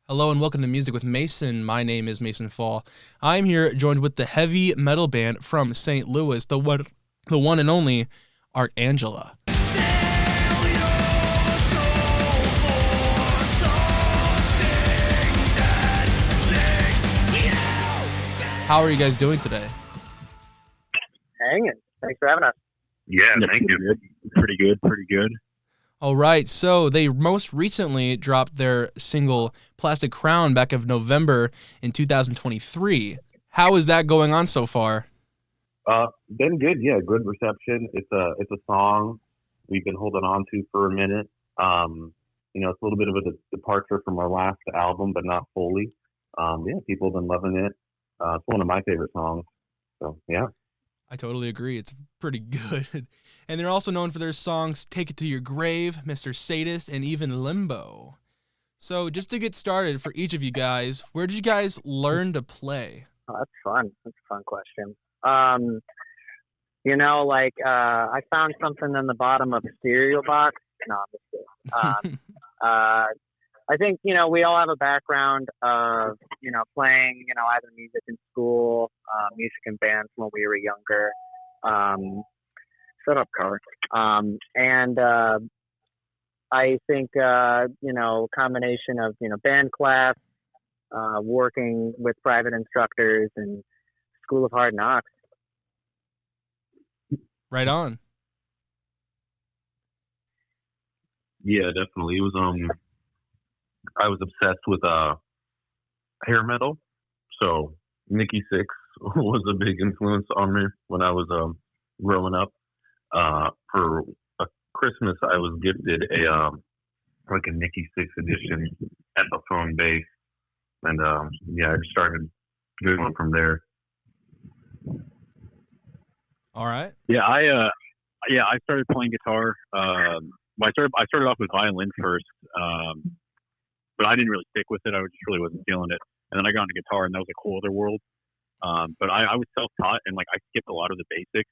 Hello and welcome to Music with Mason. My name is Mason Fall. I'm here joined with the heavy metal band from St. Louis, the one and only Archangela. How are you guys doing today? Hanging. Thanks for having us. Yeah, thank you. Pretty good. All right, so they most recently dropped their single Plastic Crown back of November in 2023. How is that going on so far? Been good, yeah, good reception. It's a song we've been holding on to for a minute. It's a little bit of a departure from our last album, but not fully. People have been loving it. It's one of my favorite songs. So yeah. I totally agree. It's pretty good. And they're also known for their songs Take It to Your Grave, Mr. Sadist, and even Limbo. So just to get started for each of you guys, where did you guys learn to play? Oh, that's fun. That's a fun question. I found something in the bottom of a cereal box. No, I'm just kidding. I think, we all have a background of, playing, either music in school, music in bands when we were younger. Shut up, car. I think, combination of, band class, working with private instructors and School of Hard Knocks. Right on. Yeah, definitely. It was I was obsessed with hair metal, so Nikki Sixx was a big influence on me when I was growing up. For Christmas, I was gifted a Nikki Sixx edition Epiphone bass, and I just started going from there. All right. Yeah, I started playing guitar. I started off with violin first. But I didn't really stick with it. I just really wasn't feeling it. And then I got into guitar, and that was a whole other world. But I was self-taught, and I skipped a lot of the basics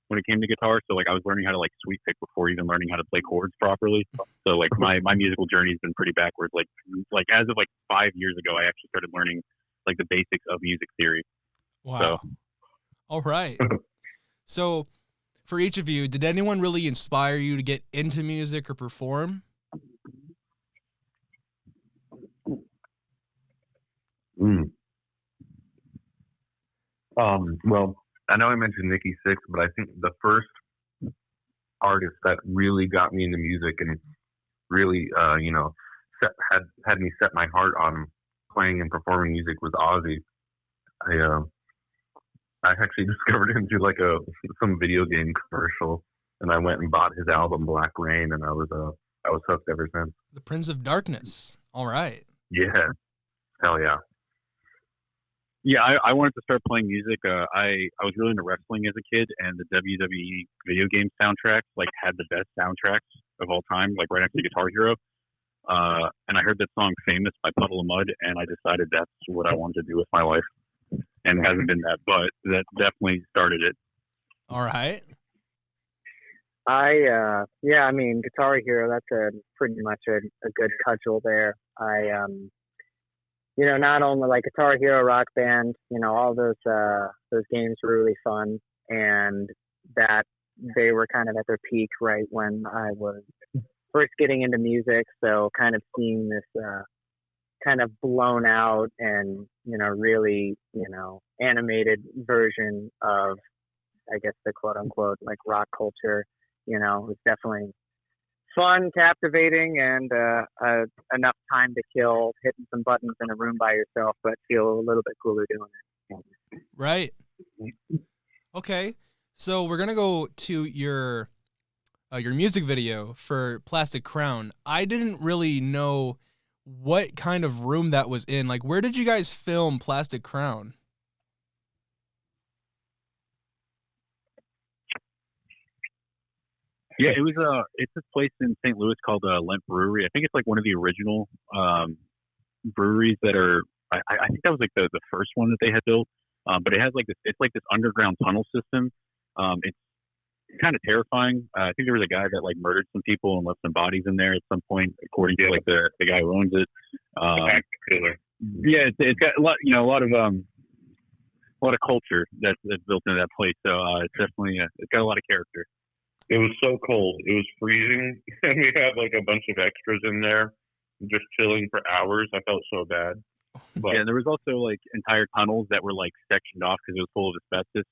when it came to guitar. So I was learning how to sweep pick before even learning how to play chords properly. So my musical journey has been pretty backwards. As of 5 years ago, I actually started learning the basics of music theory. Wow. So. All right. So for each of you, did anyone really inspire you to get into music or perform? Well, I know I mentioned Nikki Sixx, but I think the first artist that really got me into music and really, had me set my heart on playing and performing music was Ozzy. I actually discovered him through some video game commercial, and I went and bought his album Black Rain, and I was hooked ever since. The Prince of Darkness. All right. Yeah. Hell yeah. Yeah, I wanted to start playing music. I was really into wrestling as a kid, and the WWE video game soundtracks had the best soundtracks of all time, right next to Guitar Hero. And I heard that song "Famous" by Puddle of Mudd, and I decided that's what I wanted to do with my life. And it hasn't been that, but that definitely started it. All right. Guitar Hero. That's pretty much a good cudgel there. Not only Guitar Hero, Rock Band, all those games were really fun, and that they were kind of at their peak right when I was first getting into music. So kind of seeing this kind of blown out and, really, animated version of, I guess, the quote unquote rock culture, it was definitely fun, captivating, and enough time to kill hitting some buttons in a room by yourself, but feel a little bit cooler doing it. Right. Okay. So we're gonna go to your music video for Plastic Crown. I didn't really know what kind of room that was in. Where did you guys film Plastic Crown? Yeah, it's this place in St. Louis called Lent Brewery. I think it's one of the original breweries that are. I think that was the first one that they had built. But it has this underground tunnel system. It's kind of terrifying. I think there was a guy that murdered some people and left some bodies in there at some point, according to the guy who owns it. killer. Yeah, it's got a lot, a lot of culture that's built into that place. So it's definitely it's got a lot of character. It was so cold. It was freezing, and we had like a bunch of extras in there, just chilling for hours. I felt so bad. But Yeah, and there was also like entire tunnels that were like sectioned off because it was full of asbestos.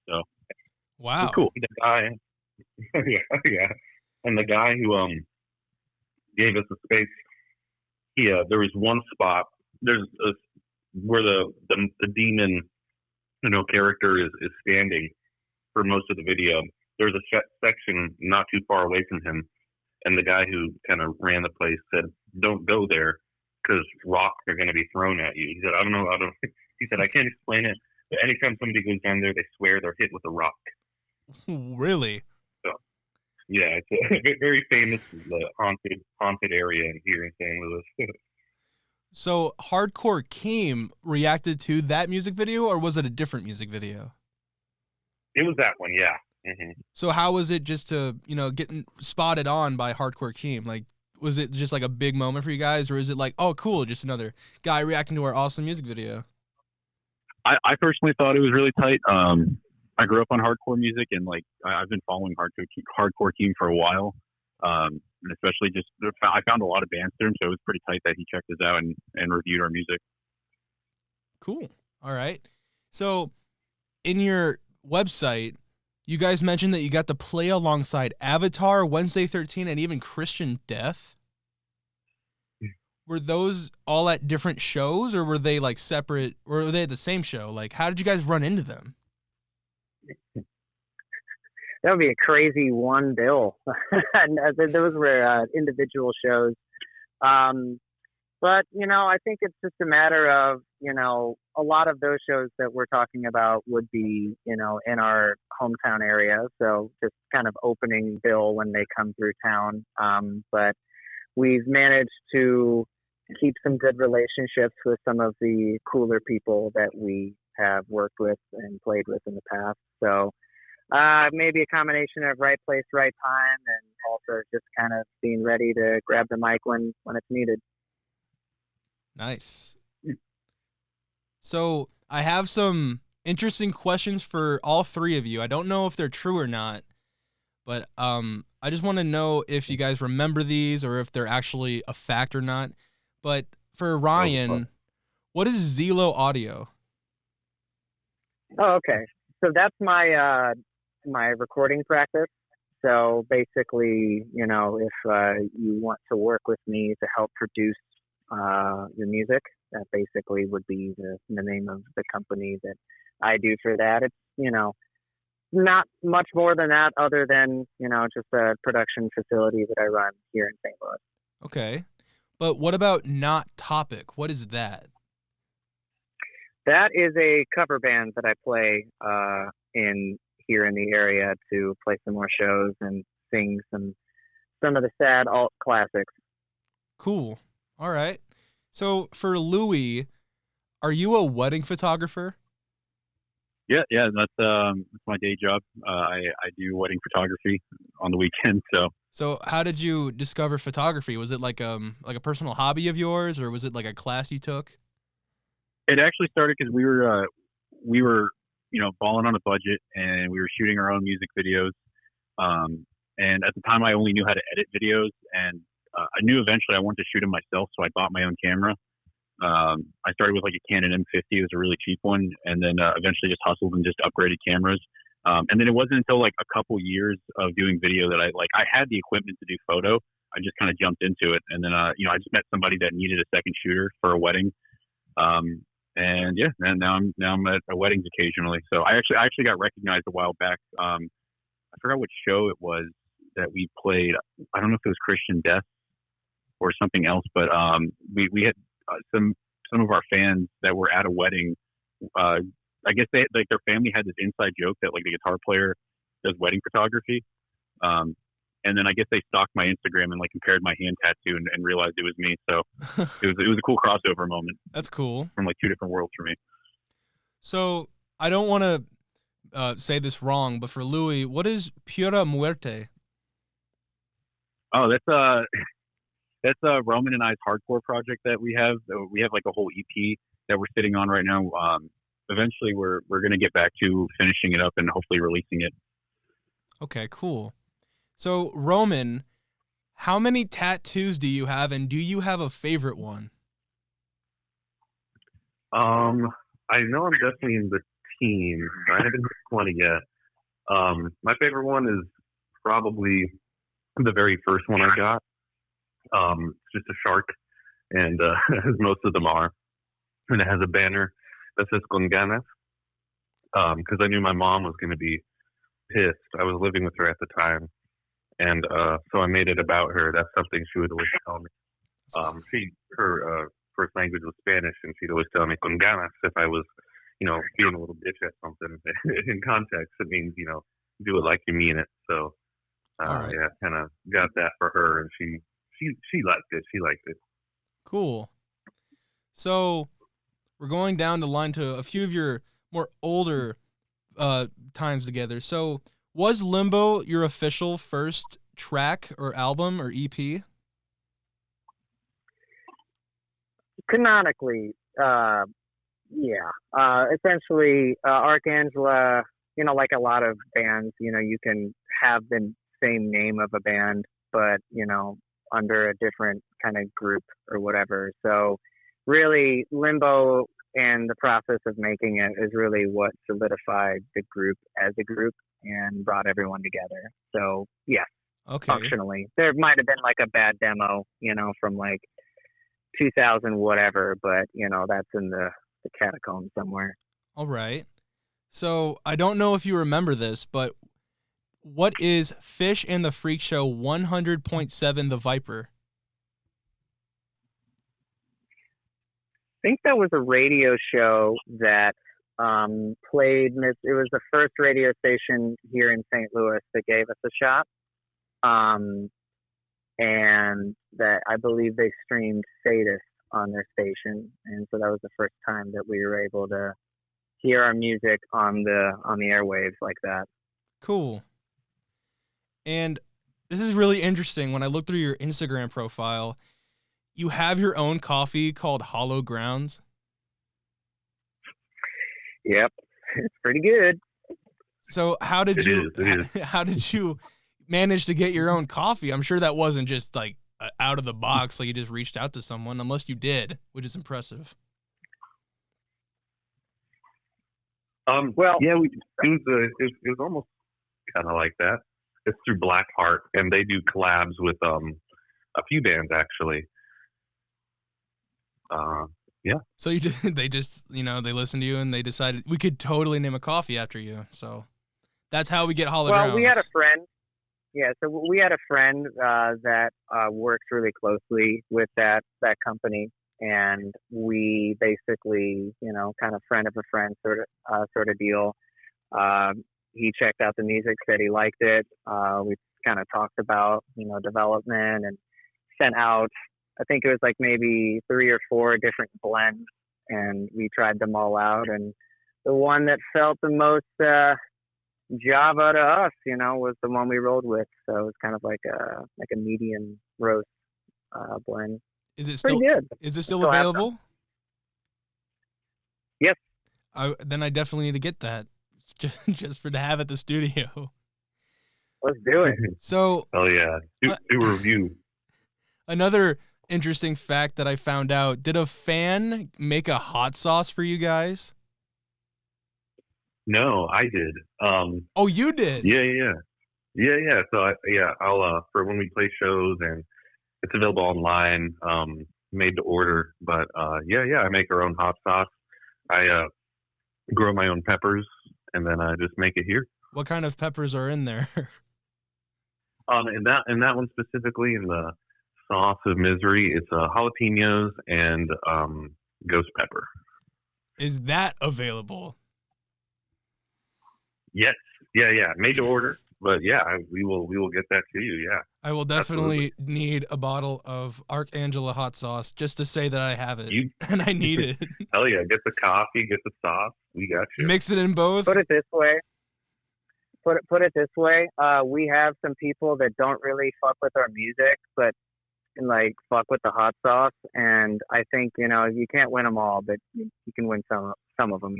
So it Wow. was cool. the guy, yeah, and the guy who gave us the space, there was one spot. Where the demon, character is standing for most of the video. There's a section not too far away from him, and the guy who kind of ran the place said, "Don't go there because rocks are going to be thrown at you." He said, "I don't know. He said, "I can't explain it, but anytime somebody goes down there, they swear they're hit with a rock." Really? So, yeah, it's a very famous haunted area here in St. Louis. So Hardcore Keem reacted to that music video, or was it a different music video? It was that one, yeah. Mm-hmm. So how was it just to, getting spotted on by Hardcore Keem? Like, was it just like a big moment for you guys, or is it like, oh, cool, just another guy reacting to our awesome music video? I personally thought it was really tight. I grew up on hardcore music, and like I've been following hardcore team for a while. And especially I found a lot of bands through him, so it was pretty tight that he checked us out and reviewed our music. Cool. All right. So in your website, you guys mentioned that you got to play alongside Avatar, Wednesday 13, and even Christian Death. Were those all at different shows, or were they like separate, or were they at the same show? Like, how did you guys run into them? That would be a crazy one bill. And those were individual shows. But, I think it's just a matter of, a lot of those shows that we're talking about would be, in our hometown area. So just kind of opening bill when they come through town. But we've managed to keep some good relationships with some of the cooler people that we have worked with and played with in the past. So maybe a combination of right place, right time, and also just kind of being ready to grab the mic when it's needed. Nice. So I have some interesting questions for all three of you. I don't know if they're true or not, but I just want to know if you guys remember these or if they're actually a fact or not. But for Ryan, what is Zelo Audio? Oh, okay. So that's my my recording practice. So basically, if you want to work with me to help produce your music, that basically would be the name of the company that I do for that. It's, not much more than that other than, just a production facility that I run here in St. Louis. Okay. But what about Not Topic? What is that? That is a cover band that I play here in the area to play some more shows and sing some of the sad alt classics. Cool. All right. So for Louis, are you a wedding photographer? Yeah, that's my day job. I do wedding photography on the weekend. So how did you discover photography? Was it like a personal hobby of yours, or was it like a class you took? It actually started because we were balling on a budget, and we were shooting our own music videos. And at the time, I only knew how to edit videos, and I knew eventually I wanted to shoot them myself, so I bought my own camera. I started with like a Canon M50. It was a really cheap one, and then eventually just hustled and just upgraded cameras. And then it wasn't until like a couple years of doing video that I had the equipment to do photo. I just kind of jumped into it, and then I just met somebody that needed a second shooter for a wedding. And now I'm at weddings occasionally. So I actually got recognized a while back. I forgot which show it was that we played. I don't know if it was Christian Death or something else, but we had some of our fans that were at a wedding. I guess their family had this inside joke that like the guitar player does wedding photography. And then I guess they stalked my Instagram and like compared my hand tattoo and realized it was me. So it was a cool crossover moment. That's cool. From like two different worlds for me. So I don't want to say this wrong, but for Louis, what is Pura Muerte? Oh, That's Roman and I's hardcore project that we have. We have like a whole EP that we're sitting on right now. Eventually, we're going to get back to finishing it up and hopefully releasing it. Okay, cool. So, Roman, how many tattoos do you have, and do you have a favorite one? I know I'm definitely in the teens. I haven't hit 20 yet. My favorite one is probably the very first one I got. It's just a shark, and as most of them are, and it has a banner that says "Con ganas," because I knew my mom was going to be pissed. I was living with her at the time, and so I made it about her. That's something she would always tell me. Her first language was Spanish, and she'd always tell me "Con ganas" if I was, being a little bitch at something. In context, it means do it like you mean it. So right. yeah, kind of got that for her, and she liked it. She liked it. Cool. So we're going down the line to a few of your more older times together. So was Limbo your official first track or album or EP? Canonically, yeah. Essentially, Archangela, like a lot of bands, you can have the same name of a band, but, under a different kind of group or whatever. So really, Limbo and the process of making it is really what solidified the group as a group and brought everyone together. So, yeah, okay. Functionally. There might have been like a bad demo, from like 2000 whatever, but, that's in the catacomb somewhere. All right. So I don't know if you remember this, but what is Fish and the Freak Show 100.7 The Viper? I think that was a radio show that played. It was the first radio station here in St. Louis that gave us a shot, and that I believe they streamed Sadist on their station, and so that was the first time that we were able to hear our music on the airwaves like that. Cool. And this is really interesting. When I look through your Instagram profile, you have your own coffee called Hollow Grounds. Yep, it's pretty good. So how did you manage to get your own coffee? I'm sure that wasn't just like out of the box, like you just reached out to someone, unless you did, which is impressive. Well, yeah, it was almost kind of like that. It's through Blackheart, and they do collabs with a few bands actually. Yeah. So they listened to you and they decided we could totally name a coffee after you. So that's how we get Hollow Grounds. Well, we had a friend. Yeah, so we had a friend that works really closely with that company, and we basically, kind of friend of a friend sort of deal. He checked out the music, said he liked it. We kind of talked about, development, and sent out, I think it was like maybe 3 or 4 different blends, and we tried them all out. And the one that felt the most Java to us, was the one we rolled with. So it was kind of like a medium roast blend. Is it still pretty good? Is it still available? Yes. Then I definitely need to get that just to have at the studio. Let's do it. So, oh yeah, do a review. Another interesting fact that I found out: did a fan make a hot sauce for you guys? No, I did. Oh, you did? Yeah. So I'll for when we play shows, and it's available online, made to order. But I make our own hot sauce. I grow my own peppers, and then I just make it here. What kind of peppers are in there? In that one specifically, in the sauce of misery, it's jalapenos and ghost pepper. Is that available? Yes. Yeah. Made to order. But yeah, we will get that to you. Yeah. I will definitely need a bottle of Archangela hot sauce just to say that I have it and I need it. Hell yeah. Get the coffee, get the sauce. We got you. Mix it in both. Put it this way. We have some people that don't really fuck with our music, but like fuck with the hot sauce. And I think you can't win them all, but you can win some of them.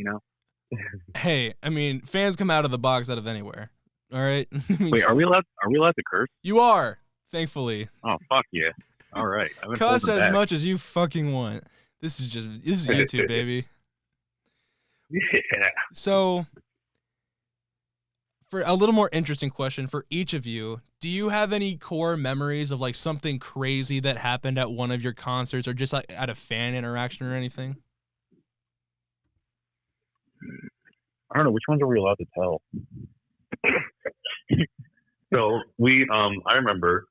Hey, I mean, fans come out of the box out of anywhere. All right. Wait, are we allowed to curse? You are, thankfully. Oh, fuck yeah! All right, Cuss as much as you fucking want. This is YouTube, baby. Yeah. So, for a little more interesting question for each of you, do you have any core memories of like something crazy that happened at one of your concerts, or just like at a fan interaction or anything? I don't know, which ones are we allowed to tell? So I remember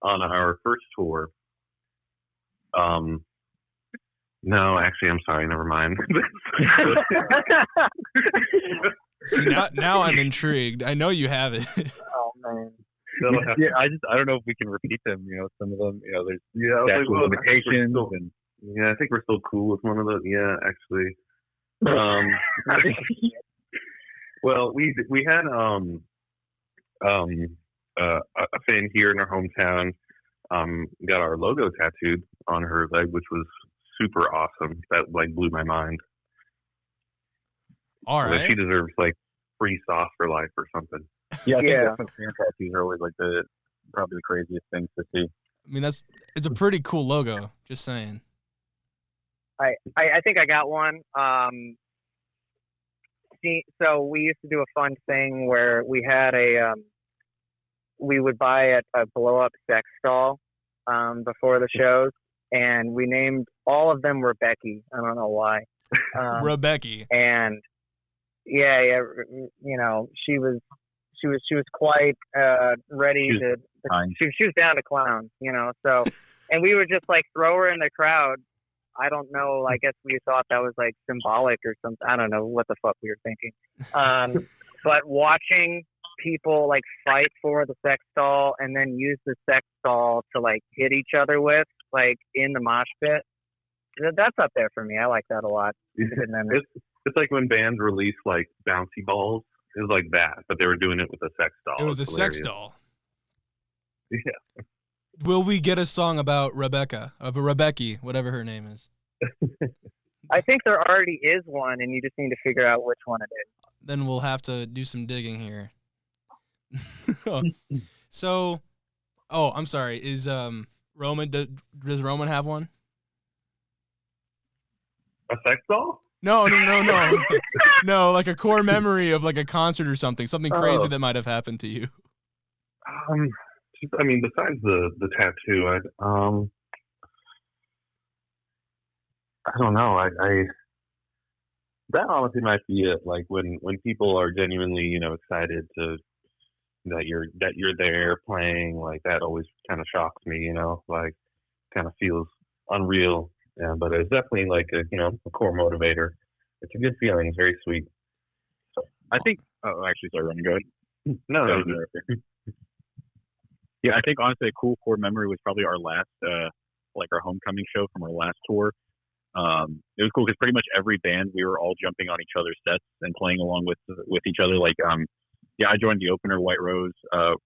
on our first tour. No, actually, I'm sorry. Never mind. See, now I'm intrigued. I know you have it. Oh man. Yeah, I don't know if we can repeat them. Some of them. There's statute of limitations, yeah, I think we're still cool with one of those. Yeah, actually. Well, we had a fan here in our hometown got our logo tattooed on her leg, which was super awesome. That like blew my mind. All right. Like, she deserves like free sauce for life or something. Yeah, I think fan tattoos are always like probably the craziest things to see. I mean, it's a pretty cool logo. Just saying. I think I got one. So we used to do a fun thing where we had we would buy a blow up sex doll before the shows, and we named all of them Rebecca. I don't know why. Rebecca. And yeah, she was quite ready to. She was down to clown, So, and we would just like throw her in the crowd. I don't know. I guess we thought that was like symbolic or something. I don't know what the fuck we were thinking. But watching people like fight for the sex doll and then use the sex doll to like hit each other with, like in the mosh pit, that's up there for me. I like that a lot. It's like when bands release like bouncy balls. It was like that, but they were doing it with a sex doll. It was a sex doll. Yeah. Will we get a song about Rebecca, whatever her name is? I think there already is one, and you just need to figure out which one it is. Then we'll have to do some digging here. So, I'm sorry. Is Roman? Does Roman have one? A sex doll? No. No, like a core memory of like a concert or something crazy that might have happened to you. Besides the tattoo, I don't know. I that honestly might be it. Like when people are genuinely, excited that you're there playing, like that always kind of shocks me. Like kind of feels unreal. Yeah, but it's definitely like a core motivator. It's a good feeling. It's very sweet. I think. Oh, actually, sorry, Ron, go ahead. No. Yeah, I think honestly a cool core memory was probably our last, our homecoming show from our last tour. It was cool because pretty much every band we were all jumping on each other's sets and playing along with each other. Like, I joined the opener, White Rose.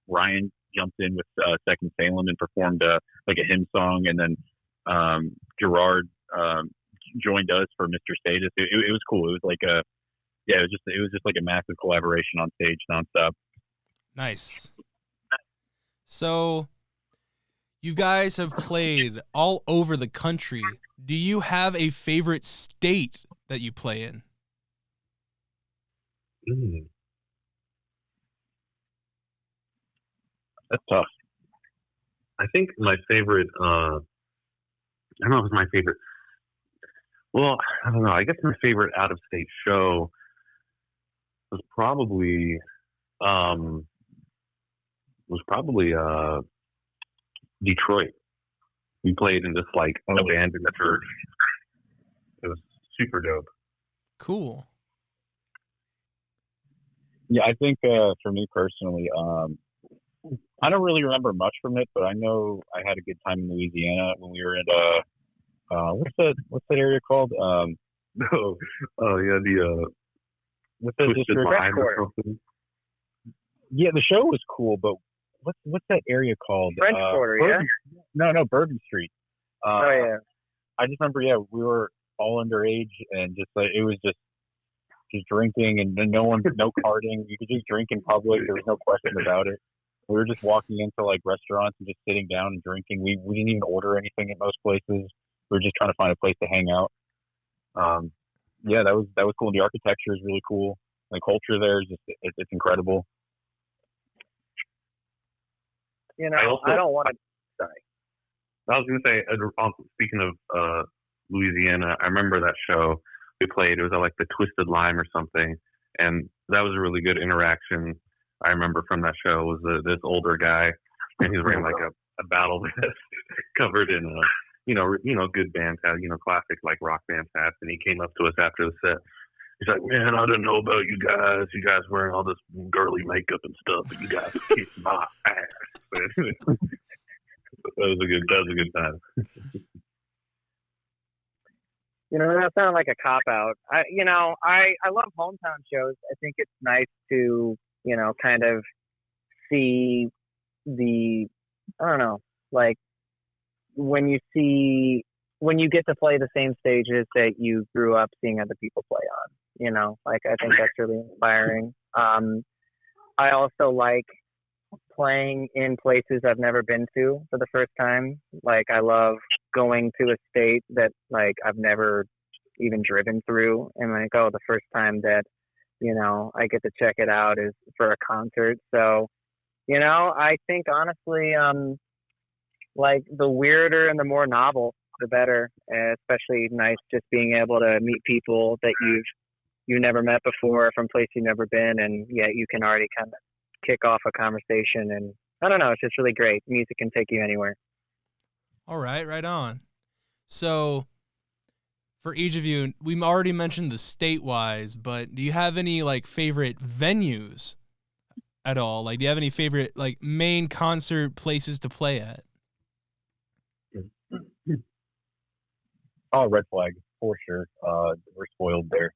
Ryan jumped in with Second Salem and performed a hymn song, and then Gerard joined us for Mr. Status. It was cool. It was like it was just like a massive collaboration on stage nonstop. Nice. So, you guys have played all over the country. Do you have a favorite state that you play in? That's tough. I think my favorite, I don't know if it's my favorite. Well, I don't know. I guess my favorite out-of-state show was probably Detroit. We played in this abandoned church. It was super dope. Cool. Yeah, I think for me personally, I don't really remember much from it, but I know I had a good time in Louisiana when we were in what's that area called? The what's that district? Yeah, the show was cool, but what's that area called? French Quarter, yeah. No, Bourbon Street. Oh yeah. I just remember, yeah, we were all underage and just like it was just drinking and then no carding. You could just drink in public. There was no question about it. We were just walking into like restaurants and just sitting down and drinking. We didn't even order anything at most places. We were just trying to find a place to hang out. Yeah, that was cool. The architecture is really cool. The culture there is just it's incredible. You know, I don't want to. Sorry. I was going to say, speaking of Louisiana, I remember that show we played. It was at like the Twisted Lime or something, and that was a really good interaction. I remember from that show was this older guy, and he was wearing like a battle vest covered in good band hats, classic like rock band hats, and he came up to us after the set. He's like, man, I didn't know about you guys. You guys wearing all this girly makeup and stuff, but you guys kick my ass. That was a good time. That sounded like a cop out. I love hometown shows. I think it's nice to, kind of see like when you get to play the same stages that you grew up seeing other people play on, like I think that's really inspiring. I also like playing in places I've never been to for the first time. Like I love going to a state that like I've never even driven through, and like, oh, the first time that I get to check it out is for a concert. So I think honestly like the weirder and the more novel the better, especially nice just being able to meet people that you've never met before from places you've never been, and yet you can already kind of kick off a conversation. And I don't know, it's just really great. Music can take you anywhere. All right on. So for each of you, we already mentioned the state-wise, but do you have any like favorite venues at all? Like, do you have any favorite like main concert places to play at? Oh, Red Flag for sure. We're spoiled there.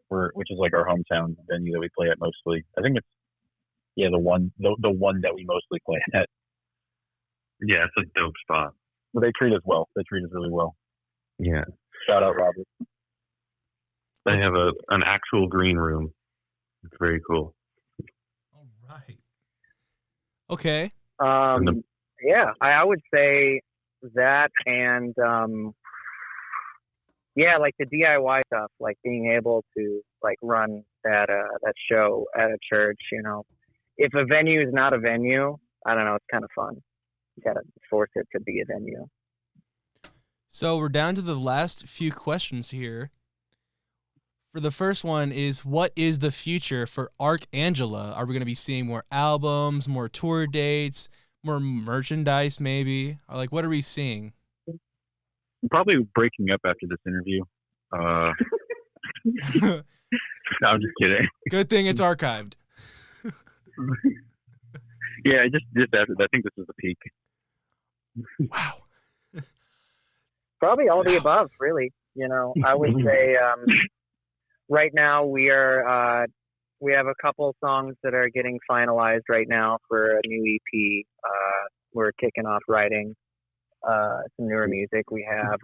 Which is like our hometown venue that we play at mostly. I think it's the one that we mostly play at. Yeah, it's a dope spot. But they treat us well. They treat us really well. Yeah. Shout out Robert. They have an actual green room. It's very cool. All right. Okay. Yeah, I would say that, and like the DIY stuff, like being able to like run that show at a church. If a venue is not a venue, I don't know, it's kind of fun. You gotta force it to be a venue. So we're down to the last few questions here. For the first one is, what is the future for Archangela? Are we going to be seeing more albums, more tour dates, more merchandise maybe? Or like, what are we seeing? I'm probably breaking up after this interview. No, I'm just kidding. Good thing it's archived. Yeah, just after that. I think this is the peak. Wow. Probably all the above, really. I would say right now we have a couple songs that are getting finalized right now for a new EP. We're kicking off writing some newer music. We have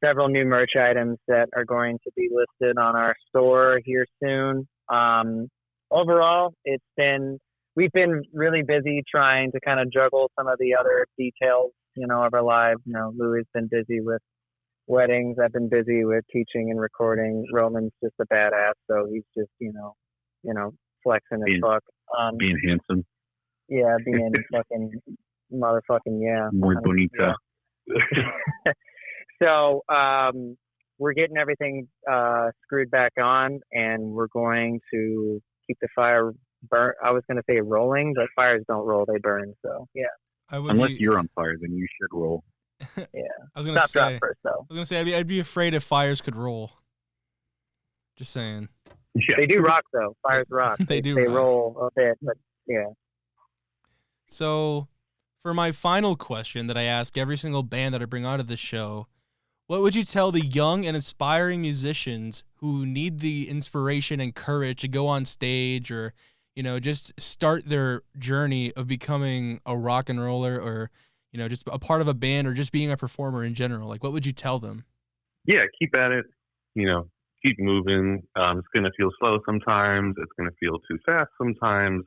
several new merch items that are going to be listed on our store here soon. Overall, we've been really busy trying to kind of juggle some of the other details, of our lives. Louis been busy with weddings. I've been busy with teaching and recording. Roman's just a badass, so he's just, flexing his fuck. Being handsome. Yeah, being fucking motherfucking, yeah. Muy bonita. Yeah. So, we're getting everything screwed back on, and we're going to keep the fire burn. I was going to say rolling, but fires don't roll, they burn. So, yeah. Unless you're on fire, then you should roll. Yeah. I was going to say, first, though. I was going to say, I'd be afraid if fires could roll. Just saying. Yeah. They do rock, though. Fires rock. They do They rock. roll a bit, but yeah. So, for my final question that I ask every single band that I bring onto this show, what would you tell the young and aspiring musicians who need the inspiration and courage to go on stage or, just start their journey of becoming a rock and roller, or, just a part of a band, or just being a performer in general? Like, what would you tell them? Yeah, keep at it. Keep moving. It's going to feel slow sometimes. It's going to feel too fast sometimes.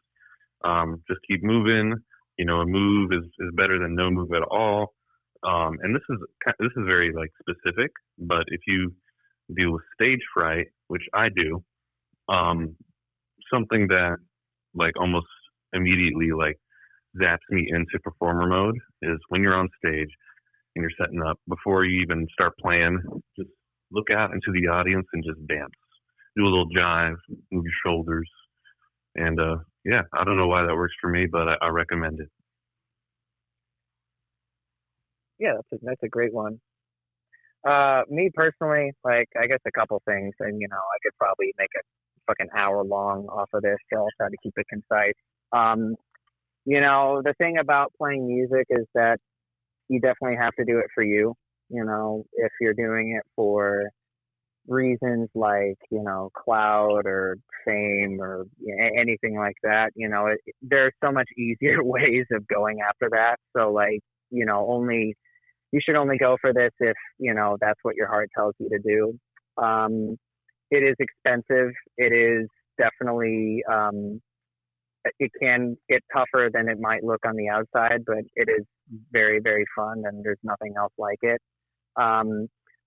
Just keep moving. A move is better than no move at all. And this is very like specific, but if you deal with stage fright, which I do, something that like almost immediately like zaps me into performer mode is when you're on stage and you're setting up, before you even start playing, just look out into the audience and just dance. Do a little jive, move your shoulders. And yeah, I don't know why that works for me, but I recommend it. Yeah, that's a great one. Me personally, like, I guess a couple things, and I could probably make a fucking hour long off of this, so I'll try to keep it concise. The thing about playing music is that you definitely have to do it for you. If you're doing it for reasons like, clout or fame or anything like that, there's so much easier ways of going after that. So like, you should only go for this if, that's what your heart tells you to do. It is expensive. It is definitely, it can get tougher than it might look on the outside, but it is very, very fun, and there's nothing else like it.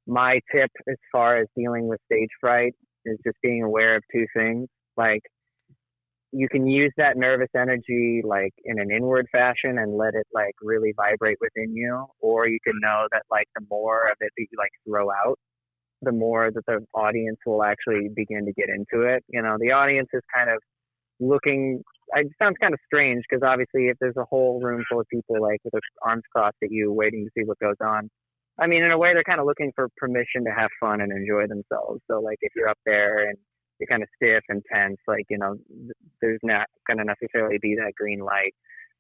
My tip as far as dealing with stage fright is just being aware of two things. Like, you can use that nervous energy like in an inward fashion and let it like really vibrate within you, or you can know that like the more of it that you like throw out, the more that the audience will actually begin to get into it. The audience is kind of looking, it sounds kind of strange because obviously if there's a whole room full of people like with their arms crossed at you waiting to see what goes on, I mean, in a way they're kind of looking for permission to have fun and enjoy themselves. So like if you're up there and you're kind of stiff and tense, like, there's not going to necessarily be that green light.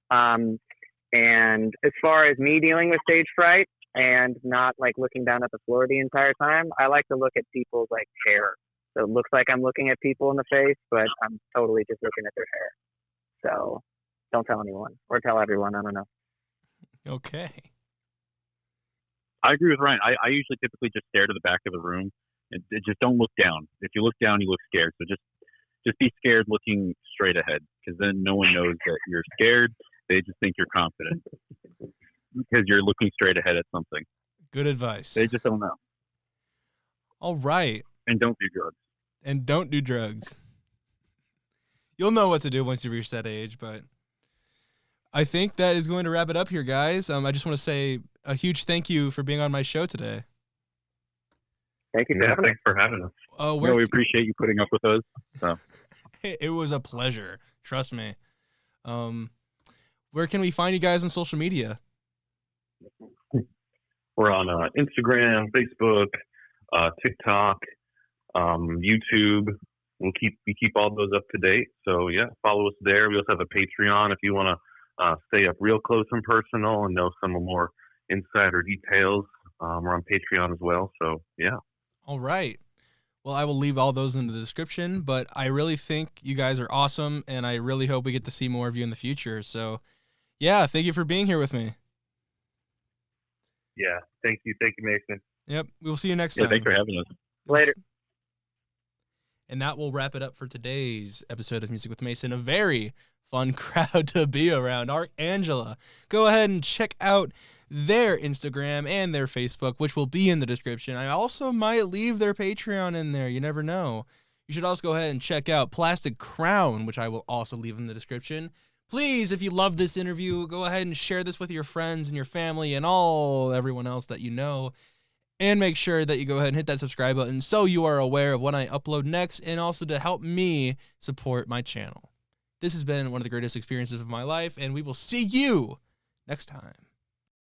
And as far as me dealing with stage fright and not like looking down at the floor the entire time, I like to look at people's like hair. So it looks like I'm looking at people in the face, but I'm totally just looking at their hair. So don't tell anyone, or tell everyone. I don't know. Okay. I agree with Ryan. I usually typically just stare to the back of the room and just don't look down. If you look down, you look scared. So just be scared looking straight ahead, because then no one knows that you're scared. They just think you're confident because you're looking straight ahead at something. Good advice. They just don't know. All right. And don't do drugs. And don't do drugs. You'll know what to do once you reach that age, but I think that is going to wrap it up here, guys. I just want to say a huge thank you for being on my show today. Thank you. Thanks for having us. We appreciate you putting up with us. So. It was a pleasure. Trust me. Where can we find you guys on social media? We're on Instagram, Facebook, TikTok, YouTube. We keep all those up to date. So yeah, follow us there. We also have a Patreon if you want to stay up real close and personal and know some more insider details. We're on Patreon as well. So yeah. All right. Well, I will leave all those in the description, but I really think you guys are awesome, and I really hope we get to see more of you in the future. So yeah, thank you for being here with me. Yeah, thank you. Thank you, Mason. Yep, we'll see you next time. Thanks for having us. Later. And that will wrap it up for today's episode of Music with Mason. A very fun crowd to be around. Angela. Go ahead and check out their Instagram and their Facebook, which will be in the description. I also might leave their Patreon in there. You never know. You should also go ahead and check out Plastic Crown, which I will also leave in the description. Please, if you love this interview, go ahead and share this with your friends and your family and everyone else that you know. And make sure that you go ahead and hit that subscribe button so you are aware of when I upload next, and also to help me support my channel. This has been one of the greatest experiences of my life, and we will see you next time.